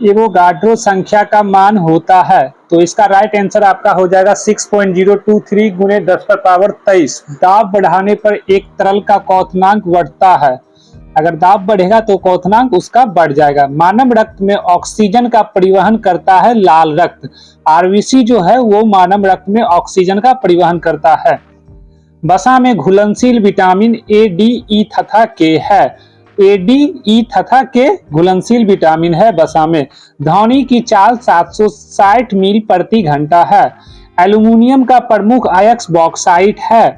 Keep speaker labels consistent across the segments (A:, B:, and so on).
A: Avogadro संख्या का मान होता है, तो इसका राइट आंसर आपका हो जाएगा 6.023 गुणे 10⁻23। दाब बढ़ाने पर एक तरल का क्वथनांक बढ़ता है। अगर दाब बढ़ेगा तो क्वथनांक उसका बढ़ जाएगा। मानव रक्त में ऑक्सीजन का परिवहन करता है लाल रक्त। आरबीसी जो है वो मानव रक्त में ऑक्सीजन का परिवहन करता है। वसा में घुलनशील विटामिन ए, डी, ई तथा के है। ए, डी, ई तथा के घुलनशील विटामिन है वसा में। ध्वनि की चाल 760 मील प्रति घंटा है। एल्यूमिनियम का प्रमुख अयस्क बॉक्साइट है।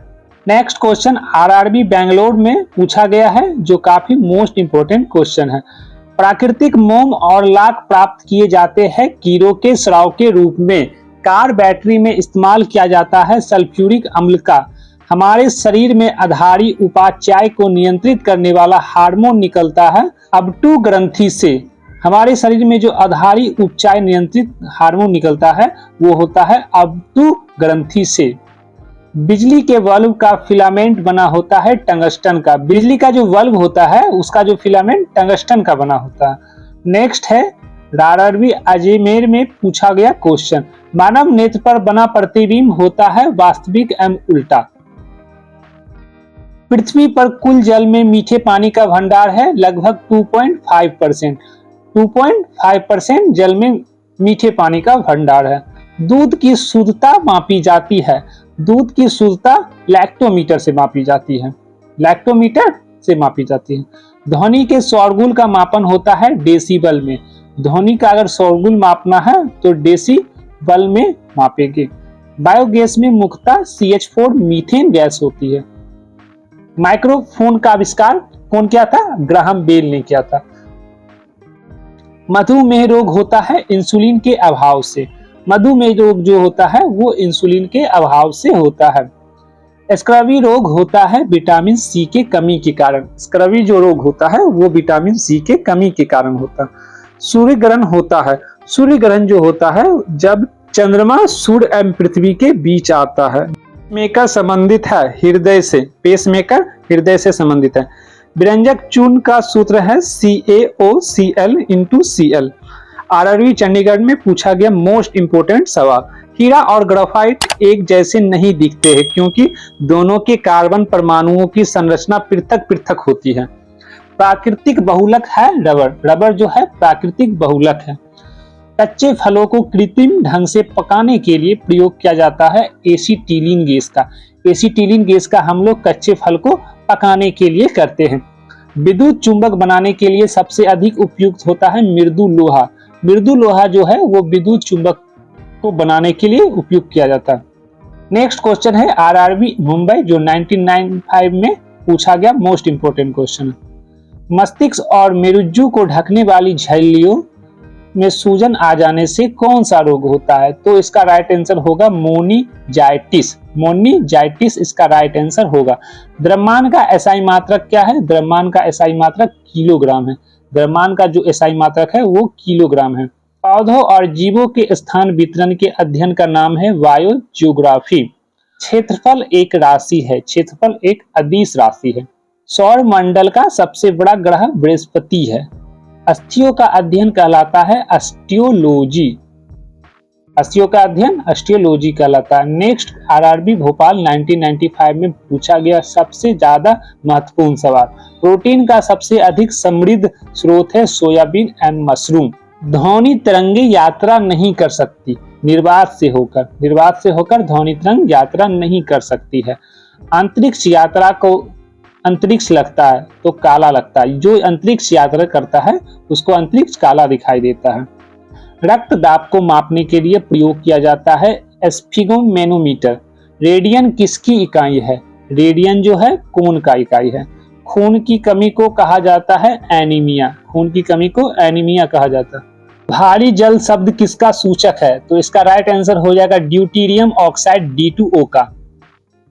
A: नेक्स्ट क्वेश्चन आरआरबी बेंगलोर में पूछा गया है, जो काफी मोस्ट इंपोर्टेंट क्वेश्चन है। प्राकृतिक मोम और लाख प्राप्त किए जाते हैं कीड़ों के स्राव के रूप में। कार बैटरी में इस्तेमाल किया जाता है सल्फ्यूरिक अम्ल का। हमारे शरीर में आधारी उपापचय को नियंत्रित करने वाला हार्मोन निकलता है अबटू ग्रंथि से। हमारे शरीर में जो आधारी उपचय नियंत्रित हार्मोन निकलता है वो होता है अबटू ग्रंथि से। बिजली के बल्ब का फिलामेंट बना होता है टंगस्टन का। बिजली का जो बल्ब होता है उसका जो फिलामेंट टंगस्टन का बना होता है। नेक्स्ट है आरआरबी अजमेर में पूछा गया क्वेश्चन। मानव नेत्र पर बना प्रतिबिंब होता है वास्तविक एवं उल्टा। पृथ्वी पर कुल जल में मीठे पानी का भंडार है लगभग 2.5%। 2.5% जल में मीठे पानी का भंडार है। दूध की शुद्धता मापी जाती है। दूध की शुद्धता लैक्टोमीटर से मापी जाती है। लैक्टोमीटर से मापी जाती है। ध्वनि के शोरगुल का मापन होता है डेसिबल में। ध्वनि का अगर शोरगुल मापना है तो डेसिबल में मापेंगे। बायोगैस में मुख्यतः CH4 मीथेन गैस होती है। माइक्रोफोन का आविष्कार कौन किया था? ग्राहम बेल ने किया था। मधुमेह रोग होता है इंसुलिन के अभाव से। मधुमेह रोग जो होता है वो इंसुलिन के अभाव से होता है। स्क्रवी रोग होता है विटामिन सी के कमी के कारण। स्क्रवी जो रोग होता है वो विटामिन सी के कमी के कारण होता है। सूर्य ग्रहण होता है। सूर्य ग्रहण जो होता है जब चंद्रमा सूर्य एवं पृथ्वी के बीच आता है। पेसमेकर संबंधित है हृदय से। पेसमेकर हृदय से संबंधित है। व्यंजक चूर्ण का सूत्र है CaOCl × Cl। आरआरबी चंडीगढ़ में पूछा गया मोस्ट इंपोर्टेंट सवाल। हीरा और ग्रेफाइट एक जैसे नहीं दिखते हैं क्योंकि दोनों के कार्बन परमाणुओं की संरचना पृथक पृथक होती है। प्राकृतिक बहुलक है रबर। रबर जो है प्राकृतिक बहुलक है। कच्चे फलों को कृत्रिम ढंग से पकाने के लिए प्रयोग किया जाता है एसीटिलीन गैस का। एसीटिलीन गैस का हम लोग कच्चे फल को पकाने के लिए करते हैं। विद्युत चुंबक बनाने के लिए सबसे अधिक उपयुक्त होता है मृदु लोहा। मृदु लोहा जो है वो विद्युत चुंबक को बनाने के लिए उपयोग किया जाता है। नेक्स्ट क्वेश्चन है आरआरबी मुंबई जो 1995 में पूछा गया मोस्ट इंपोर्टेंट क्वेश्चन है। मस्तिष्क और मेरुज्जू को ढकने वाली झिल्लियों में सूजन आ जाने से कौन सा रोग होता है? तो इसका राइट आंसर होगा मोनिजाइटिस। मोनिजाइटिस इसका राइट आंसर होगा। द्रव्यमान का एसआई मात्रक क्या है? द्रव्यमान का एसआई मात्रक किलोग्राम है। द्रव्यमान का जो एसआई मात्रक है वो किलोग्राम है। पौधों और जीवों के स्थान वितरण के अध्ययन का नाम है बायोजियोग्राफी। क्षेत्रफल एक राशि है। क्षेत्रफल एक अदिश राशि है। सौर मंडल का सबसे बड़ा ग्रह बृहस्पति है। अस्थियों का अध्ययन कहलाता है अस्टियोलॉजी। अस्थियों का अध्ययन अस्टियोलॉजी कहलाता है। नेक्स्ट आरआरबी भोपाल 1995 में पूछा गया सबसे ज्यादा महत्वपूर्ण सवाल। प्रोटीन का सबसे अधिक समृद्ध स्रोत है सोयाबीन एवं मशरूम। ध्वनि तरंगे यात्रा नहीं कर सकती निर्वात से होकर। निर्वात से होकर ध्वनि तरंग यात्रा नहीं कर सकती है। अंतरिक्ष यात्रा को अंतरिक्ष लगता है तो काला लगता है। जो अंतरिक्ष यात्रा करता है उसको अंतरिक्ष काला दिखाई देता है। रक्त दाब को मापने के लिए प्रयोग किया जाता है स्फिगोमेनोमीटर। रेडियन किसकी इकाई है? रेडियन जो है खून का इकाई है। खून की कमी को कहा जाता है एनीमिया। खून की कमी को एनीमिया कहा जाता है। भारी जल शब्द किसका सूचक है? तो इसका राइट आंसर हो जाएगा ड्यूटेरियम ऑक्साइड D2O का।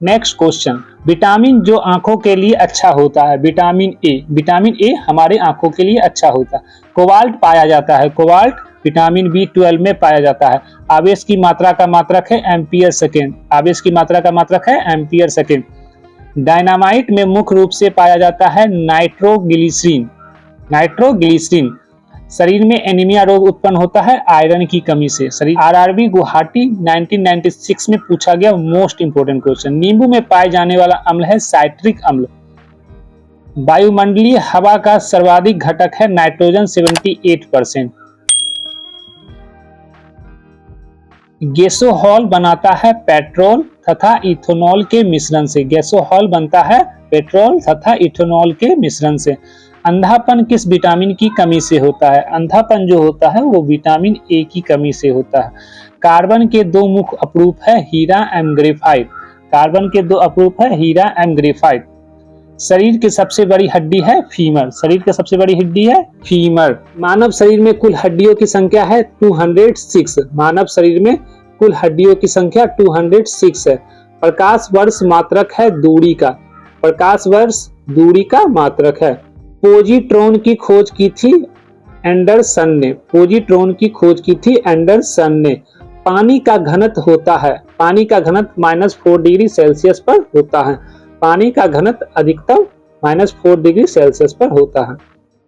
A: नेक्स्ट क्वेश्चन, विटामिन जो आंखों के लिए अच्छा होता है, विटामिन ए। विटामिन ए हमारे आंखों के लिए अच्छा होता है। कोबाल्ट पाया जाता है। कोबाल्ट विटामिन B12 में पाया जाता है। आवेश की मात्रा का मात्रक है एम्पियर सेकेंड। आवेश की मात्रा का मात्रक है एम्पियर सेकेंड। डायनामाइट में मुख्य रूप से पाया जाता है नाइट्रोग्लिसरीन। नाइट्रोग्लिसरीन शरीर में एनीमिया रोग उत्पन्न होता है आयरन की कमी से। शरीर आरआरबी गुवाहाटी 1996 में पूछा गया मोस्ट इंपोर्टेंट क्वेश्चन। नींबू में पाए जाने वाला अम्ल है साइट्रिक अम्ल। वायुमंडलीय हवा का सर्वाधिक घटक है नाइट्रोजन 78%। गैसोहॉल बनाता है पेट्रोल तथा इथेनॉल के मिश्रण से। गैसोहॉल बनता है पेट्रोल तथा इथेनॉल के मिश्रण से। अंधापन किस विटामिन की कमी से होता है? अंधापन जो होता है वो विटामिन ए की कमी से होता है। कार्बन के दो मुख्य अपरूप है हीरा एवं ग्रेफाइट। कार्बन के दो अपरूप है हीरा एवं ग्रेफाइट। शरीर की सबसे बड़ी हड्डी है फीमर। शरीर की सबसे बड़ी हड्डी है फीमर। मानव शरीर में कुल हड्डियों की संख्या है 206। मानव शरीर में कुल हड्डियों की संख्या 206 है। प्रकाश वर्ष मात्रक है दूरी का। प्रकाश वर्ष दूरी का मात्रक है। पोजिट्रॉन की खोज की थी एंडरसन ने। पोजिट्रॉन की खोज की थी एंडरसन ने। पानी का घनत्व होता है, पानी का घनत्व -4 डिग्री सेल्सियस पर होता है। पानी का घनत्व अधिकतम -4 डिग्री सेल्सियस पर होता है।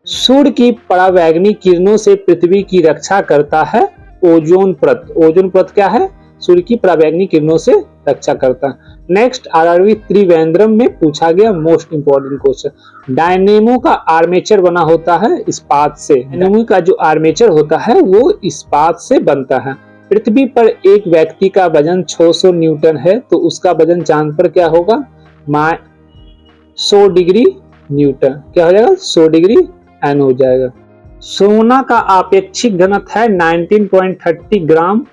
A: सूर्य की परावैंगनी किरणों से पृथ्वी की रक्षा करता है ओजोन परत। ओजोन परत क्या है? सूर्य की परावैंगनी किरणों से रक्षा करता है। नेक्स्ट आरआरबी त्रिवेंद्रम में पूछा गया मोस्ट इंपोर्टेंट क्वेश्चन। डायनेमो का आर्मेचर बना होता है इस्पात से। डायनेमो का जो आर्मेचर होता है वो इस्पात से बनता है। पृथ्वी पर एक व्यक्ति का वजन 600 न्यूटन है तो उसका वजन चांद पर क्या होगा? 100 डिग्री न्यूटन। क्या हो जाएगा? 100 डिग्री एन हो जाएगा। सोना का आपेक्षिक घनत्व है 19.30 ग्राम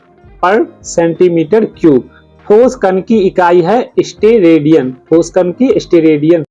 A: पर सेंटीमीटर क्यूब। ठोस कण की इकाई है स्टेरेडियन। ठोस कण की स्टेरेडियन।